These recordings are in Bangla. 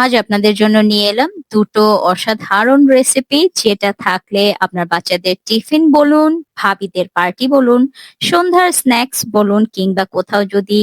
আজ আপনাদের জন্য নিয়ে এলাম দুটো অসাধারণ রেসিপি, যেটা থাকলে আপনার বাচ্চাদের টিফিন বলুন, ভাবিদের পার্টি বলুন, সন্ধ্যার স্ন্যাক্স বলুন, কিংবা কোথাও যদি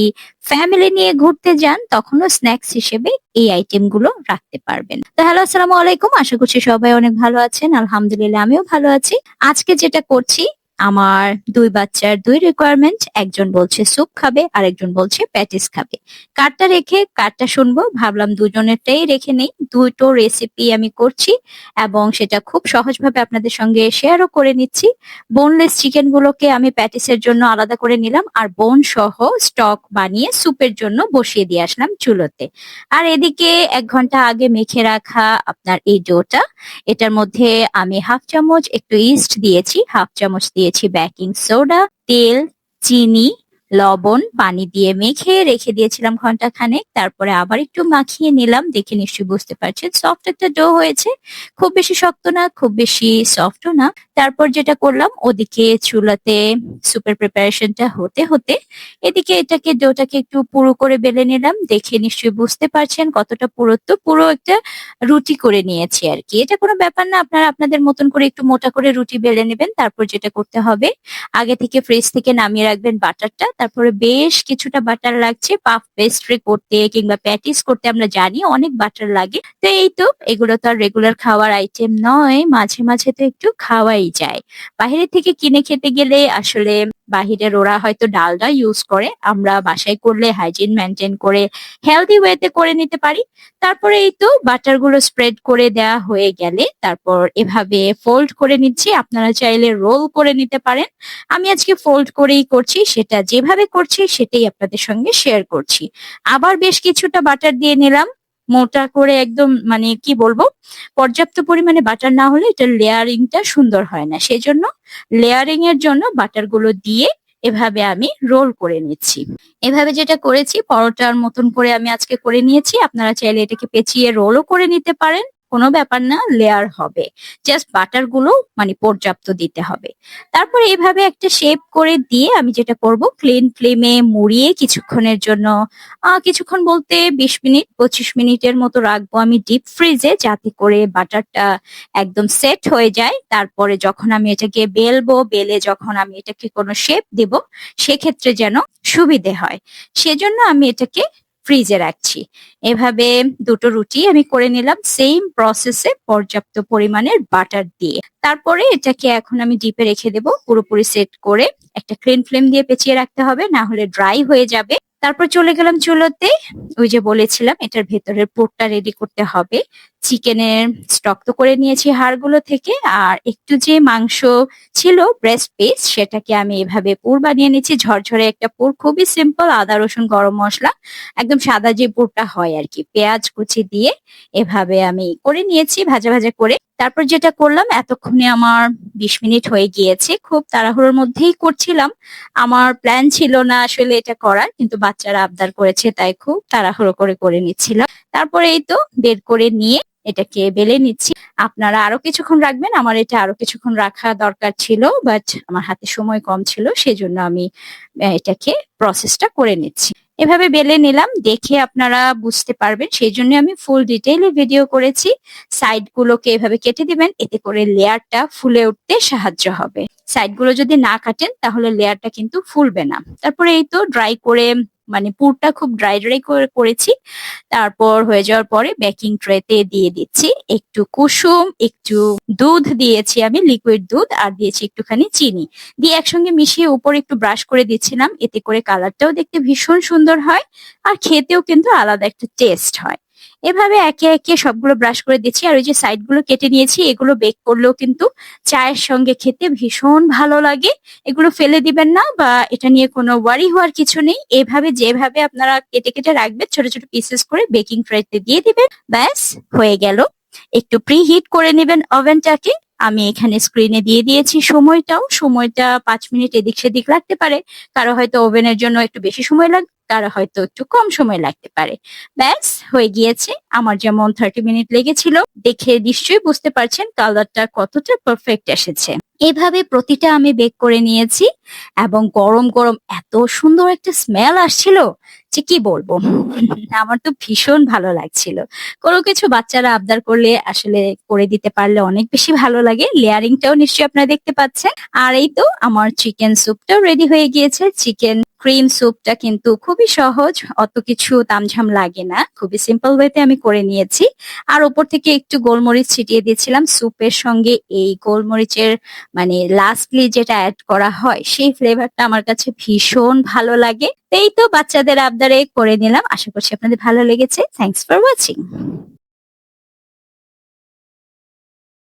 ফ্যামিলি নিয়ে ঘুরতে যান তখনও স্ন্যাক্স হিসেবে এই আইটেম গুলো রাখতে পারবেন। তো হ্যালো, আসসালামু আলাইকুম। আশা করছি সবাই অনেক ভালো আছেন। আলহামদুলিল্লাহ, আমিও ভালো আছি। আজকে যেটা করছি, আমার দুই বাচ্চার দুই রিকোয়ারমেন্ট। একজন বলছে স্যুপ খাবে, আরেকজন বলছে প্যাটিস খাবে। কারটা রেখে কারটা শুনবো, ভাবলাম দুজনেরটাই রেখে নেই। দুটো রেসিপি আমি করছি এবং সেটা খুব সহজভাবে আপনাদের সঙ্গে শেয়ারও করে নিচ্ছি। বোনলেস চিকেন গুলোকে আমি প্যাটিসের জন্য আলাদা করে নিলাম, আর বোন সহ স্টক বানিয়ে স্যুপের জন্য বসিয়ে দিয়ে আসলাম চুলোতে। আর এদিকে 1 ঘন্টা আগে মেখে রাখা আপনার এই ডোটা, এটার মধ্যে আমি হাফ চামচ একটু ইস্ট দিয়েছি, হাফ চামচ দিয়েছি বেকিং সোডা, তেল, চিনি, লবণ, পানি দিয়ে মেখে রেখে দিয়েছিলাম ঘন্টা খানেক। তারপরে আবার একটু মাখিয়ে নিলাম। দেখে নিশ্চয়ই বুঝতে পারছেন সফট একটা ডো হয়েছে। খুব বেশি শক্ত না, খুব বেশি সফটও না। তারপর যেটা করলাম, ওদিকে চুলাতে সুপের প্রিপারেশনটা হতে হতে এদিকে ডোটাকে একটু পুরো করে বেলে নিলাম। দেখে নিশ্চয়ই বুঝতে পারছেন কতটা পুরুত্ব, পুরো একটা রুটি করে নিয়েছি আর কি। এটা কোনো ব্যাপার না, আপনারা আপনাদের মতন করে একটু মোটা করে রুটি বেলে নেবেন। তারপর যেটা করতে হবে, আগে থেকে ফ্রিজ থেকে নামিয়ে রাখবেন বাটারটা। তারপরে বেশ কিছুটা বাটার লাগছে পাফ পেস্ট্রি করতে কিংবা প্যাটিস করতে, আমরা জানি অনেক বাটার লাগে। তো এই তো, এগুলো তো আর রেগুলার খাওয়ার আইটেম নয়, মাঝে মাঝে তো একটু খাওয়াই যায়। বাইরে থেকে কিনে খেতে গেলে আসলে বাহিরের ওরা হয়তো ডালডা ইউজ করে, আমরা বাসায় করলে হাইজিন মেনটেন করে হেলদি ওয়েতে করে নিতে পারি। তারপরে এই তো বাটার গুলো স্প্রেড করে দেওয়া হয়ে গেলে তারপর এভাবে ফোল্ড করে নিচ্ছি। আপনারা চাইলে রোল করে নিতে পারেন। আমি আজকে ফোল্ড করেই করছি, সেটা যেভাবে করছি সেটাই আপনাদের সঙ্গে শেয়ার করছি। আবার বেশ কিছুটা বাটার দিয়ে নিলাম, মোটা করে একদম, মানে কি বলবো, পর্যাপ্ত পরিমাণে বাটার না হলে এটা লেয়ারিংটা সুন্দর হয় না। সেজন্য লেয়ারিং এর জন্য বাটার গুলো দিয়ে এভাবে আমি রোল করে নিচ্ছি। এভাবে যেটা করেছি, পরোটার মতন করে আমি আজকে করে নিয়েছি। আপনারা চাইলে এটাকে পেঁচিয়ে রোলও করে নিতে পারেন, কোনো ব্যাপার না, লেয়ার হবে। জাস্ট বাটার গুলো মানে পর্যাপ্ত দিতে হবে। তারপর এইভাবে একটা শেপ করে দিয়ে আমি যেটা করব, ক্লিন ফ্লেমে মুড়িয়ে কিছুক্ষণের জন্য, কিছুক্ষণ বলতে 20 মিনিট 25 মিনিটের মতো রাখবো আমি ডিপ ফ্রিজে, যাতে করে বাটারটা একদম সেট হয়ে যায়। তারপরে যখন আমি এটাকে বেলবো, বেলে যখন আমি এটাকে কোনো শেপ দেব, সেক্ষেত্রে যেন সুবিধে হয়, সেজন্য আমি এটাকে ফ্রিজে রাখছি। এভাবে দুটো রুটি আমি করে নিলাম সেম প্রসেসে, পর্যাপ্ত পরিমাণের বাটার দিয়ে। তারপরে এটাকে এখন আমি ডিপে রেখে দেব, পুরোপুরি সেট করে। একটা ক্লিন ফ্লেম দিয়ে পেঁচিয়ে রাখতে হবে, না হলে ড্রাই হয়ে যাবে। তারপর চলে গেলাম চুলোতে। ওই যে বলেছিলাম, এটার ভেতরের পুরটা রেডি করতে হবে। চিকেনের স্টক তো করে নিয়েছি হাড়গুলো থেকে, আর একটু যে মাংস ছিল ব্রেস্ট পিস, সেটাকে আমি এভাবে পুর বানিয়ে নিচ্ছি। ঝরঝরে একটা পুর, খুবই সিম্পল, আদা রসুন গরম মশলা, একদম সাদা যে পুরটা হয় আর কি, পেঁয়াজ কুচি দিয়ে এভাবে আমি করে নিয়েছি ভাজা ভাজা করে। তারপর যেটা করলাম, এতক্ষণে আমার 20 মিনিট হয়ে গিয়েছে। খুব তাড়াহুড়োর মধ্যেই করছিলাম, আমার প্ল্যান ছিল না আসলে এটা করার, কিন্তু বাচ্চারা আবদার করেছে তাই খুব তাড়াহুড়ো করে করে নিচ্ছিলাম। তারপরে এই তো বের করে নিয়ে এটাকে বেলে নিচ্ছি। আপনারা আরো কিছুক্ষণ রাখবেন, আমার এটা আরো কিছুক্ষণ রাখা দরকার ছিল, বাট আমার হাতে সময় কম ছিল, সেজন্য আমি এটাকে প্রসেসটা করে নিচ্ছি। এভাবে বেলে নিলাম, দেখে আপনারা বুঝতে পারবেন সেই জন্য আমি ফুল ডিটেইলে ভিডিও করেছি। সাইড গুলোকে এভাবে কেটে দিবেন, এতে করে লেয়ারটা ফুলে উঠতে সাহায্য হবে। সাইড গুলো যদি না কাটেন তাহলে লেয়ারটা কিন্তু ফুলবে না। তারপরে এই তো ড্রাই করে, মানে পুরটা খুব ড্রাই ড্রাই করে করেছি। তারপর হয়ে যাওয়ার পরে বেকিং ট্রেতে দিয়ে দিচ্ছি একটু কুসুম, একটু দুধ দিয়েছি আমি, লিকুইড দুধ, আর দিয়েছি একটুখানি চিনি, দিয়ে একসঙ্গে মিশিয়ে উপরে একটু ব্রাশ করে দিচ্ছিলাম। এতে করে কালারটাও দেখতে ভীষণ সুন্দর হয়, আর খেতেও কিন্তু আলাদা একটা টেস্ট হয়। এভাবে একে একে সবগুলো ব্রাশ করে দিচ্ছি। আর ওই যে সাইড গুলো কেটে নিয়েছি, এগুলো বেক করলেও কিন্তু চায়ের সঙ্গে খেতে ভীষণ ভালো লাগে। এগুলো ফেলে দিবেন না, বা এটা নিয়ে কোনো ওয়ারি হওয়ার কিছু নেই। এভাবে যেভাবে আপনারা কেটে কেটে রাখবেন ছোট ছোট পিসেস করে, বেকিং ট্রেতে দিয়ে দিবেন, ব্যাস হয়ে গেল। একটু প্রি হিট করে নেবেন ওভেনটাকে। আমি এখানে স্ক্রিনে দিয়ে দিয়েছি সময়টা 5 মিনিট এদিক সেদিক লাগতে পারে, কারো হয়তো ওভেনের জন্য একটু বেশি সময় লাগবে, কারো হয়তো একটু কম সময় লাগতে পারে। ব্যাস হয়ে গিয়েছে। আমার যেমন 30 মিনিট লেগেছিল, দেখে নিশ্চয়ই বুঝতে পারছেন কালারটা কতটা পারফেক্ট এসেছে। এভাবে প্রতিটা আমি বেক করে নিয়েছি, এবং গরম গরম এত সুন্দর একটা স্মেল আসছিল, যে কি বলবো? আমার তো ভীষণ ভালো লাগছিল। কোনো কিছু বাচ্চারা আবদার করলে আসলে করে দিতে পারলে অনেক বেশি ভালো লাগে। লেয়ারিং টাও নিশ্চয়ই আপনারা দেখতে পাচ্ছেন। আর এই তো আমার চিকেন স্যুপটাও রেডি হয়ে গিয়েছে। চিকেন ক্রিম স্যুপটা কিন্তু খুবই সহজ। অত কিছু তামঝাম লাগে না। খুবই সিম্পল ওয়েতে আমি করে নিয়েছি। আর উপর থেকে একটু গোলমরিচ ছিটিয়ে দিয়েছিলাম। স্যুপের সঙ্গে এই গোলমরিচের মানে লাস্টলি যেটা এড করা হয় সেই ফ্লেভারটা আমার কাছে ভীষণ ভালো লাগে। তো এই তো বাচ্চাদের আবদারে করে নিলাম। আশা করছি আপনাদের ভালো লেগেছে। Thanks for watching.